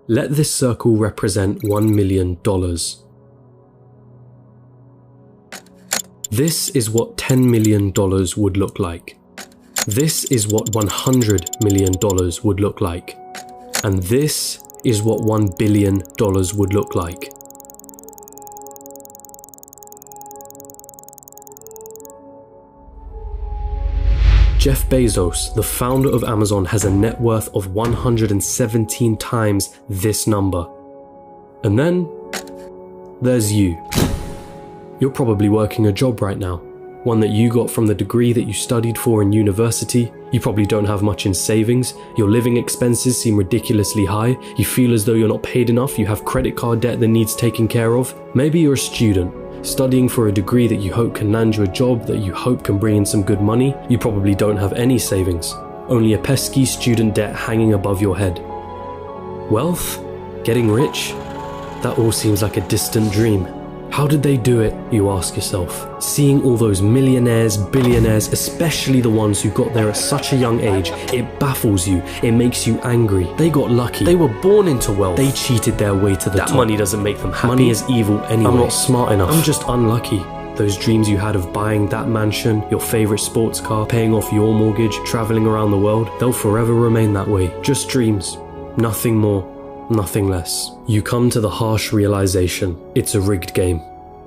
Let this circle represent $1 million. This is what $10 million would look like. This is what $100 million would look like. And this is what $1 billion would look like. Jeff Bezos, the founder of Amazon, has a net worth of 117 times this number. And then there's you. You're probably working a job right now, one that you got from the degree that you studied for in university. You probably don't have much in savings, your living expenses seem ridiculously high, you feel as though you're not paid enough, you have credit card debt that needs taken care of. Maybe you're a student, studying for a degree that you hope can land you a job that you hope can bring in some good money. You probably don't have any savings, only a pesky student debt hanging above your head. Wealth? Getting rich? That all seems like a distant dream. How did they do it, you ask yourself? Seeing all those millionaires, billionaires, especially the ones who got there at such a young age, it baffles you, it makes you angry. They got lucky, they were born into wealth, they cheated their way to the top. That money doesn't make them happy. Money is evil anyway. I'm not smart enough, I'm just unlucky. Those dreams you had of buying that mansion, your favorite sports car, paying off your mortgage, traveling around the world, they'll forever remain that way. Just dreams, nothing more. Nothing less. You come to the harsh realization, it's a rigged game.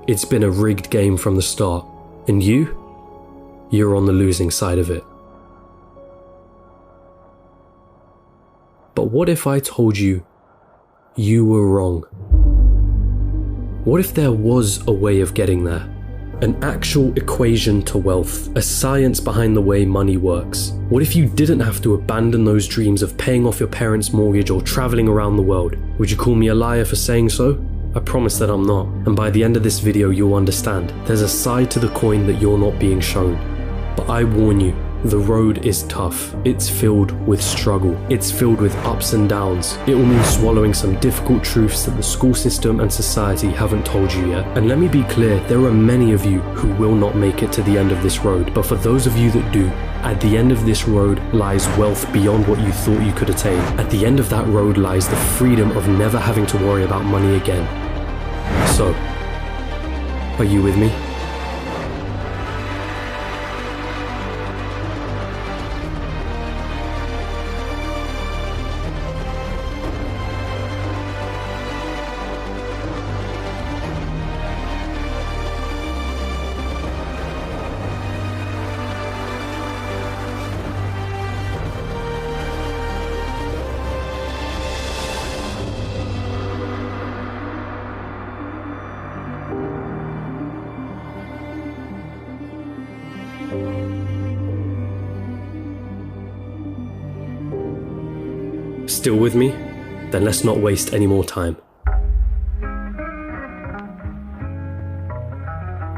It's been a rigged game from the start. And you're on the losing side of it. But what if I told you you were wrong? What if there was a way of getting there? An actual equation to wealth, a science behind the way money works. What if you didn't have to abandon those dreams of paying off your parents' mortgage or traveling around the world? Would you call me a liar for saying so? I promise that I'm not, and by the end of this video you'll understand. There's a side to the coin that you're not being shown. But I warn you, the road is tough. It's filled with struggle. It's filled with ups and downs. It will mean swallowing some difficult truths that the school system and society haven't told you yet. And let me be clear, there are many of you who will not make it to the end of this road. But for those of you that do, at the end of this road lies wealth beyond what you thought you could attain. At the end of that road lies the freedom of never having to worry about money again. So, are you with me? Still with me? Then let's not waste any more time.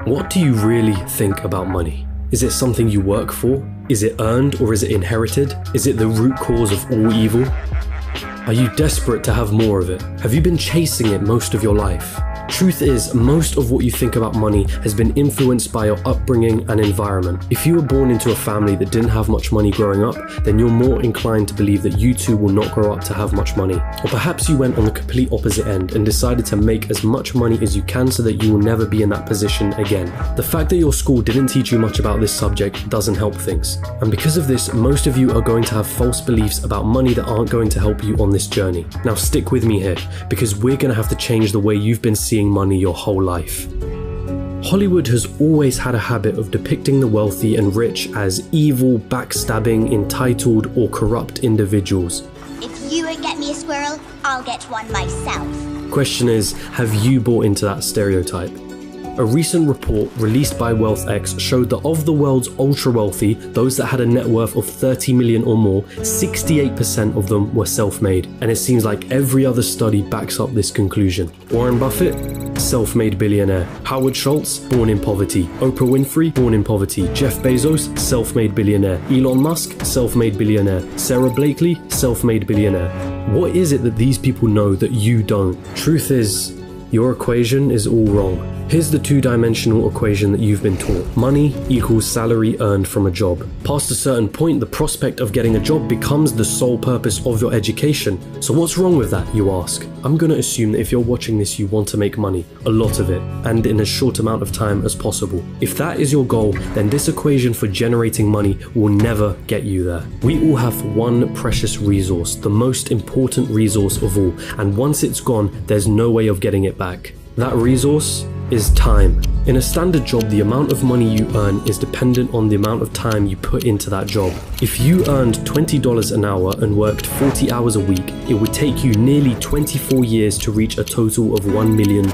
What do you really think about money? Is it something you work for? Is it earned or is it inherited? Is it the root cause of all evil? Are you desperate to have more of it? Have you been chasing it most of your life? Truth is, most of what you think about money has been influenced by your upbringing and environment. If you were born into a family that didn't have much money growing up, then you're more inclined to believe that you too will not grow up to have much money. Or perhaps you went on the complete opposite end and decided to make as much money as you can so that you will never be in that position again. The fact that your school didn't teach you much about this subject doesn't help things. And because of this, most of you are going to have false beliefs about money that aren't going to help you on this journey. Now stick with me here, because we're going to have to change the way you've been seeing money your whole life. Hollywood has always had a habit of depicting the wealthy and rich as evil, backstabbing, entitled, or corrupt individuals. If you won't get me a squirrel, I'll get one myself. Question is, have you bought into that stereotype? A recent report released by WealthX showed that of the world's ultra-wealthy, those that had a net worth of 30 million or more, 68% of them were self-made. And it seems like every other study backs up this conclusion. Warren Buffett? Self-made billionaire. Howard Schultz? Born in poverty. Oprah Winfrey? Born in poverty. Jeff Bezos? Self-made billionaire. Elon Musk? Self-made billionaire. Sarah Blakely? Self-made billionaire. What is it that these people know that you don't? Truth is, your equation is all wrong. Here's the two-dimensional equation that you've been taught. Money equals salary earned from a job. Past a certain point, the prospect of getting a job becomes the sole purpose of your education. So what's wrong with that, you ask? I'm gonna assume that if you're watching this, you want to make money, a lot of it, and in as short amount of time as possible. If that is your goal, then this equation for generating money will never get you there. We all have one precious resource, the most important resource of all, and once it's gone, there's no way of getting it back. That resource is time. In a standard job, the amount of money you earn is dependent on the amount of time you put into that job. If you earned $20 an hour and worked 40 hours a week, it would take you nearly 24 years to reach a total of $1 million.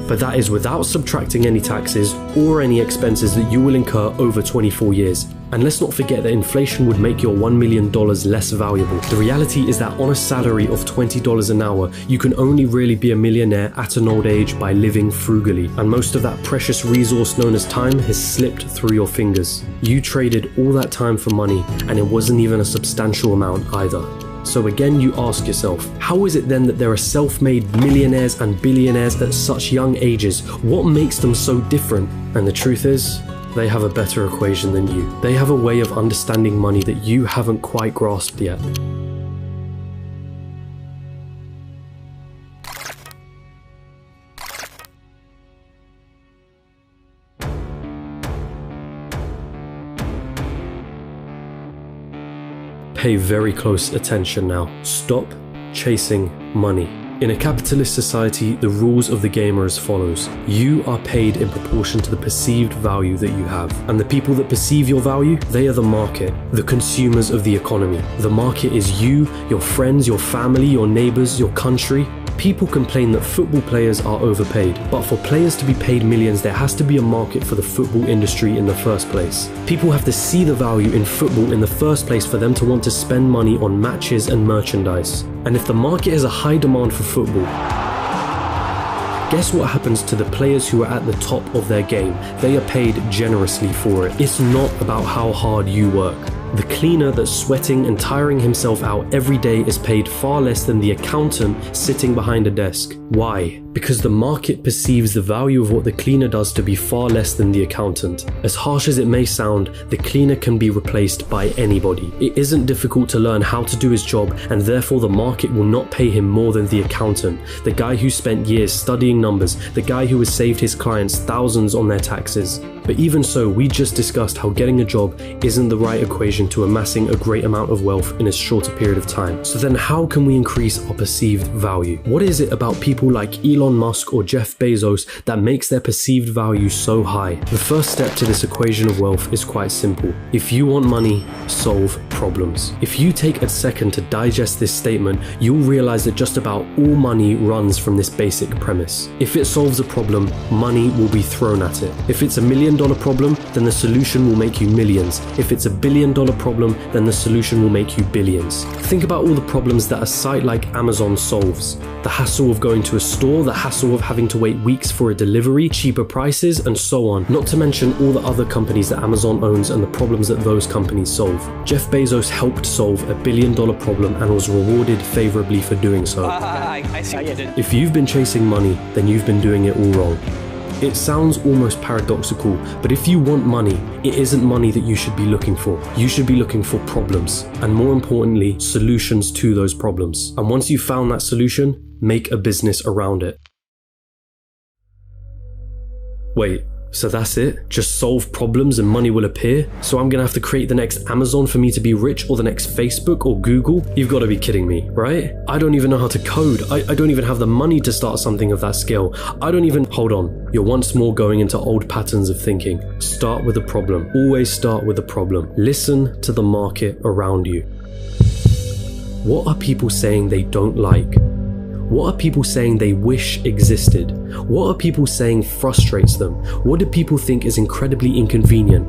But that is without subtracting any taxes or any expenses that you will incur over 24 years. And let's not forget that inflation would make your $1 million less valuable. The reality is that on a salary of $20 an hour, you can only really be a millionaire at an old age by living frugally. And most of that precious resource known as time has slipped through your fingers. You traded all that time for money, and it wasn't even a substantial amount either. So again, you ask yourself, how is it then that there are self-made millionaires and billionaires at such young ages? What makes them so different? And the truth is, they have a better equation than you. They have a way of understanding money that you haven't quite grasped yet. Pay very close attention now. Stop chasing money. In a capitalist society, the rules of the game are as follows. You are paid in proportion to the perceived value that you have. And the people that perceive your value, they are the market, the consumers of the economy. The market is you, your friends, your family, your neighbors, your country. People complain that football players are overpaid, but for players to be paid millions, there has to be a market for the football industry in the first place. People have to see the value in football in the first place for them to want to spend money on matches and merchandise. And if the market has a high demand for football, guess what happens to the players who are at the top of their game? They are paid generously for it. It's not about how hard you work. The cleaner that's sweating and tiring himself out every day is paid far less than the accountant sitting behind a desk. Why? Because the market perceives the value of what the cleaner does to be far less than the accountant. As harsh as it may sound, the cleaner can be replaced by anybody. It isn't difficult to learn how to do his job, and therefore the market will not pay him more than the accountant, the guy who spent years studying numbers, the guy who has saved his clients thousands on their taxes. But even so, we just discussed how getting a job isn't the right equation to amassing a great amount of wealth in a shorter period of time. So then how can we increase our perceived value? What is it about people like Elon Musk or Jeff Bezos that makes their perceived value so high? The first step to this equation of wealth is quite simple. If you want money, solve problems. If you take a second to digest this statement, you'll realize that just about all money runs from this basic premise. If it solves a problem, money will be thrown at it. If it's $1 million problem, then the solution will make you millions. If it's $1 billion problem, then the solution will make you billions. Think about all the problems that a site like Amazon solves. The hassle of going to a store, the hassle of having to wait weeks for a delivery, cheaper prices, and so on. Not to mention all the other companies that Amazon owns and the problems that those companies solve. Jeff Bezos helped solve $1 billion problem and was rewarded favorably for doing so. I see what you did. If you've been chasing money, then you've been doing it all wrong. It sounds almost paradoxical, but if you want money, it isn't money that you should be looking for. You should be looking for problems, and more importantly, solutions to those problems. And once you've found that solution, make a business around it. Wait, so that's it? Just solve problems and money will appear? So I'm gonna have to create the next Amazon for me to be rich, or the next Facebook or Google? You've gotta be kidding me, right? I don't even know how to code. I don't even have the money to start something of that scale. Hold on. You're once more going into old patterns of thinking. Start with a problem. Always start with a problem. Listen to the market around you. What are people saying they don't like? What are people saying they wish existed? What are people saying frustrates them? What do people think is incredibly inconvenient?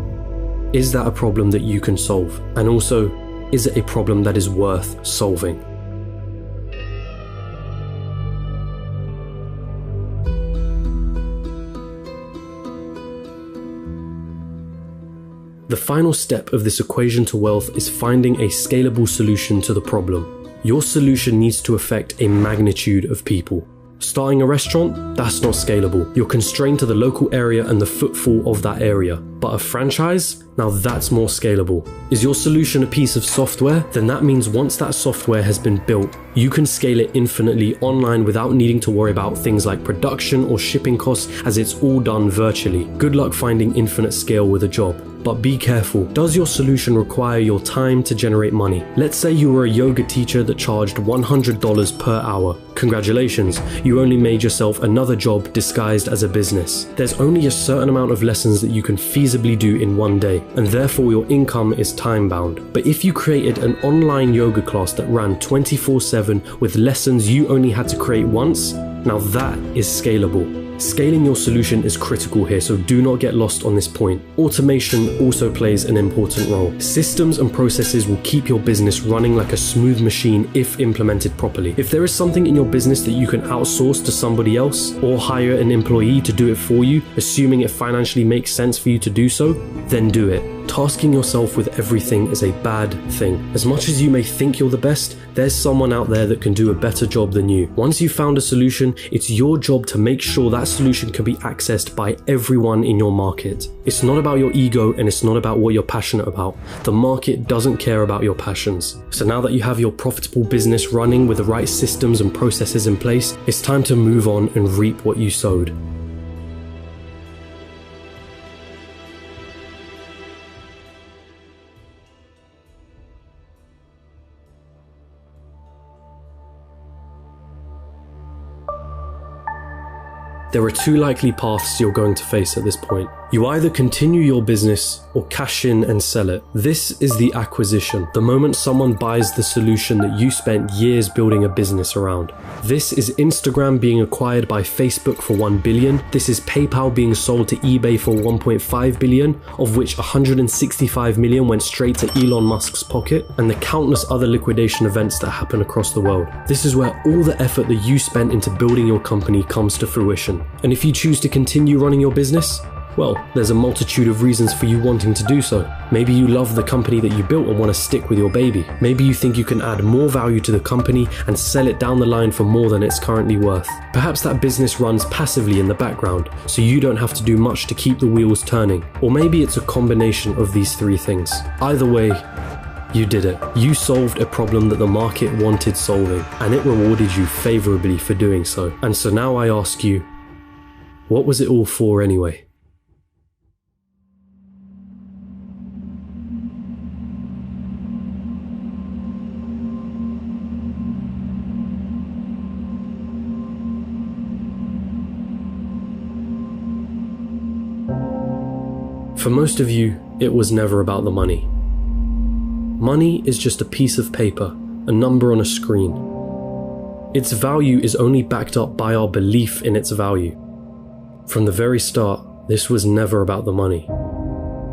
Is that a problem that you can solve? And also, is it a problem that is worth solving? The final step of this equation to wealth is finding a scalable solution to the problem. Your solution needs to affect a magnitude of people. Starting a restaurant? That's not scalable. You're constrained to the local area and the footfall of that area. But a franchise? Now that's more scalable. Is your solution a piece of software? Then that means once that software has been built, you can scale it infinitely online without needing to worry about things like production or shipping costs, as it's all done virtually. Good luck finding infinite scale with a job. But be careful. Does your solution require your time to generate money? Let's say you were a yoga teacher that charged $100 per hour. Congratulations, you only made yourself another job disguised as a business. There's only a certain amount of lessons that you can feasibly do in one day, and therefore your income is time-bound. But if you created an online yoga class that ran 24/7 with lessons you only had to create once, now that is scalable. Scaling your solution is critical here, so do not get lost on this point. Automation also plays an important role. Systems and processes will keep your business running like a smooth machine if implemented properly. If there is something in your business that you can outsource to somebody else or hire an employee to do it for you, assuming it financially makes sense for you to do so, then do it. Tasking yourself with everything is a bad thing. As much as you may think you're the best, there's someone out there that can do a better job than you. Once you've found a solution, it's your job to make sure that solution can be accessed by everyone in your market. It's not about your ego and it's not about what you're passionate about. The market doesn't care about your passions. So now that you have your profitable business running with the right systems and processes in place, it's time to move on and reap what you sowed. There are two likely paths you're going to face at this point. You either continue your business or cash in and sell it. This is the acquisition, the moment someone buys the solution that you spent years building a business around. This is Instagram being acquired by Facebook for $1 billion. This is PayPal being sold to eBay for $1.5 billion, of which $165 million went straight to Elon Musk's pocket, and the countless other liquidation events that happen across the world. This is where all the effort that you spent into building your company comes to fruition. And if you choose to continue running your business, well, there's a multitude of reasons for you wanting to do so. Maybe you love the company that you built and want to stick with your baby. Maybe you think you can add more value to the company and sell it down the line for more than it's currently worth. Perhaps that business runs passively in the background, so you don't have to do much to keep the wheels turning. Or maybe it's a combination of these three things. Either way, you did it. You solved a problem that the market wanted solving, and it rewarded you favorably for doing so. And so now I ask you, what was it all for anyway? For most of you, it was never about the money. Money is just a piece of paper, a number on a screen. Its value is only backed up by our belief in its value. From the very start, this was never about the money.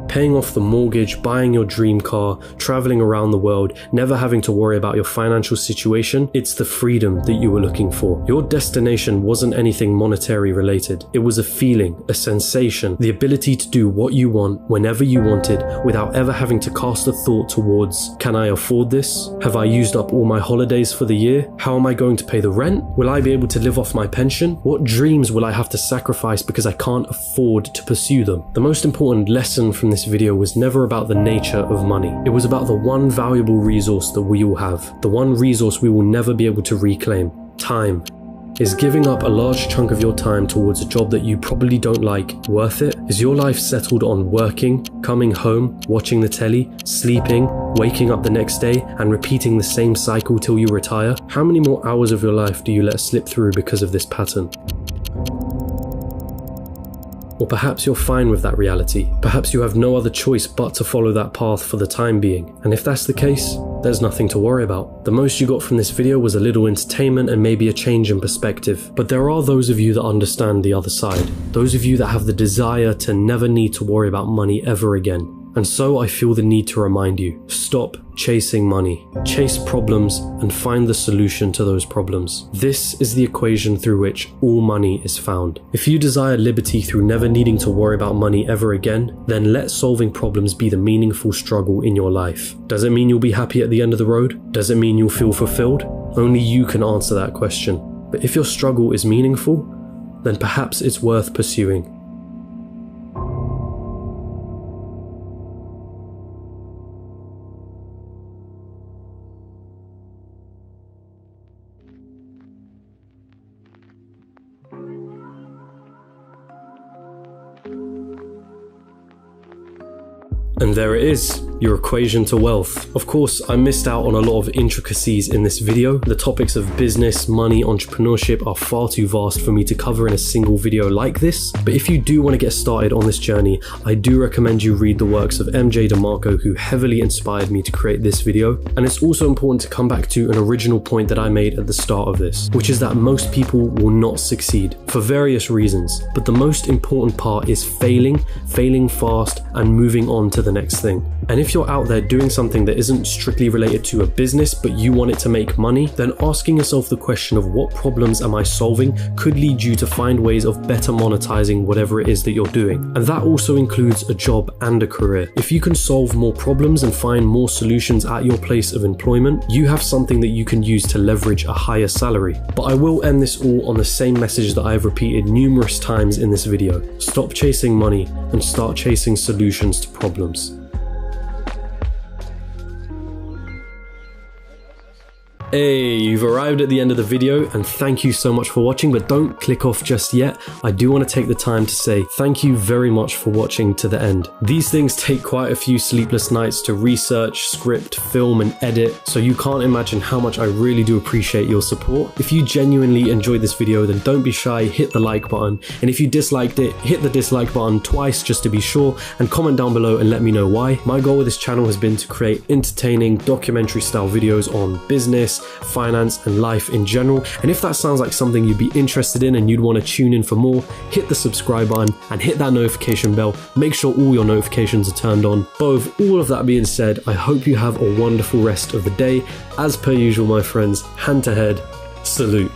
Paying off the mortgage, buying your dream car, traveling around the world, never having to worry about your financial situation, it's the freedom that you were looking for. Your destination wasn't anything monetary related. It was a feeling, a sensation, the ability to do what you want whenever you wanted without ever having to cast a thought towards, can I afford this? Have I used up all my holidays for the year? How am I going to pay the rent? Will I be able to live off my pension? What dreams will I have to sacrifice because I can't afford to pursue them? The most important lesson from this video was never about the nature of money. It was about the one valuable resource that we all have, the one resource we will never be able to reclaim: time. Is giving up a large chunk of your time towards a job that you probably don't like worth it? Is your life settled on working, coming home, watching the telly, sleeping, waking up the next day, and repeating the same cycle till you retire? How many more hours of your life do you let slip through because of this pattern? Or perhaps you're fine with that reality. Perhaps you have no other choice but to follow that path for the time being. And if that's the case, there's nothing to worry about. The most you got from this video was a little entertainment and maybe a change in perspective. But there are those of you that understand the other side. Those of you that have the desire to never need to worry about money ever again. And so I feel the need to remind you, stop chasing money. Chase problems and find the solution to those problems. This is the equation through which all money is found. If you desire liberty through never needing to worry about money ever again, then let solving problems be the meaningful struggle in your life. Does it mean you'll be happy at the end of the road? Does it mean you'll feel fulfilled? Only you can answer that question. But if your struggle is meaningful, then perhaps it's worth pursuing. And there it is, your equation to wealth. Of course, I missed out on a lot of intricacies in this video. The topics of business, money, entrepreneurship are far too vast for me to cover in a single video like this. But if you do want to get started on this journey, I do recommend you read the works of MJ DeMarco, who heavily inspired me to create this video. And it's also important to come back to an original point that I made at the start of this, which is that most people will not succeed for various reasons. But the most important part is failing fast, and moving on to the next thing. And if you're out there doing something that isn't strictly related to a business, but you want it to make money, then asking yourself the question of what problems am I solving could lead you to find ways of better monetizing whatever it is that you're doing. And that also includes a job and a career. If you can solve more problems and find more solutions at your place of employment, you have something that you can use to leverage a higher salary. But I will end this all on the same message that I have repeated numerous times in this video. Stop chasing money and start chasing solutions to problems. Hey, you've arrived at the end of the video, and thank you so much for watching, but don't click off just yet. I do want to take the time to say thank you very much for watching to the end. These things take quite a few sleepless nights to research, script, film, and edit, so you can't imagine how much I really do appreciate your support. If you genuinely enjoyed this video, then don't be shy, hit the like button, and if you disliked it, hit the dislike button twice just to be sure, and comment down below and let me know why. My goal with this channel has been to create entertaining documentary style videos on business, finance, and life in general. And if that sounds like something you'd be interested in and you'd want to tune in for more, hit the subscribe button and hit that notification bell. Make sure all your notifications are turned on. But with all of that being said, I hope you have a wonderful rest of the day. As per usual, my friends, hand to head, salute.